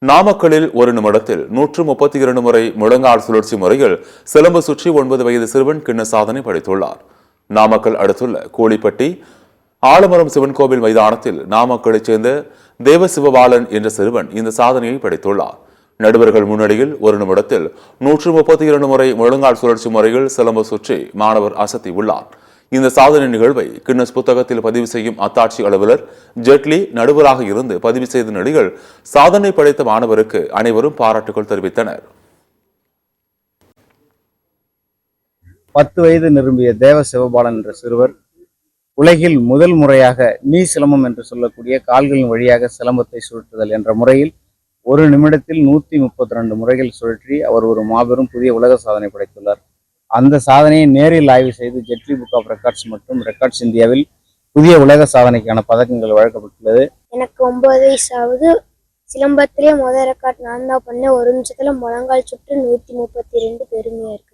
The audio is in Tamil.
நாமக்கலில் ஒரு நிமிடத்தில் 132 முறை முழங்கால் சுழற்சி முறையில் சிலம்பு சுற்றி 9 வயது சிறுவன் கிண்ண சாதனை படைத்துள்ளார். நாமக்கல் அடுத்துள்ள கூலிப்பட்டி ஆலமரம் சிவன் கோவில் மைதானத்தில் நாமக்கலைச் சேர்ந்த தேவசிவபாலன் என்ற சிறுவன் இந்த சாதனையை படைத்துள்ளார். நடுவர்கள் முன்னிலையில் ஒரு நிமிடத்தில் 132 முறை முழங்கால் சுழற்சி முறையில் சிலம்பு சுற்றி மாணவர் அசத்தியுள்ளார். இந்த சாதனை நிகழ்வை கின்னஸ் புத்தகத்தில் பதிவு செய்யும் அத்தாட்சி அலுவலர் ஜெட்லி நடுவராக இருந்து பதிவு செய்த நிலையில் சாதனை படைத்த மாணவருக்கு அனைவரும் பாராட்டுகள் தெரிவித்தனர். 10 வயது நிரம்பிய தேவ சிவபாலன் என்ற சிறுவர் உலகில் முதல் முறையாக நீ சிலம்பம் என்று சொல்லக்கூடிய கால்களின் வழியாக சிலம்பத்தை சுழற்றுதல் என்ற முறையில் ஒரு நிமிடத்தில் 132 முறைகள் சுழற்றி அவர் ஒரு மாபெரும் புதிய உலக சாதனை படைத்துள்ளார். அந்த சாதனையை நேரில் ஆய்வு செய்து ஜெட்லி புக் ஆஃப் ரெக்கார்ட்ஸ் மற்றும் ரெக்கார்ட்ஸ் இந்தியாவில் புதிய உலக சாதனைக்கான பதக்கங்கள் வழங்கப்பட்டுள்ளது. எனக்கு 9 வயசாவது. சிலம்பத்திலே முதல் ரெக்கார்ட் நான் தான் பண்ணேன். ஒரு நிமிஷத்துல முழங்கால் சுற்று 132 பெருமையா இருக்கு.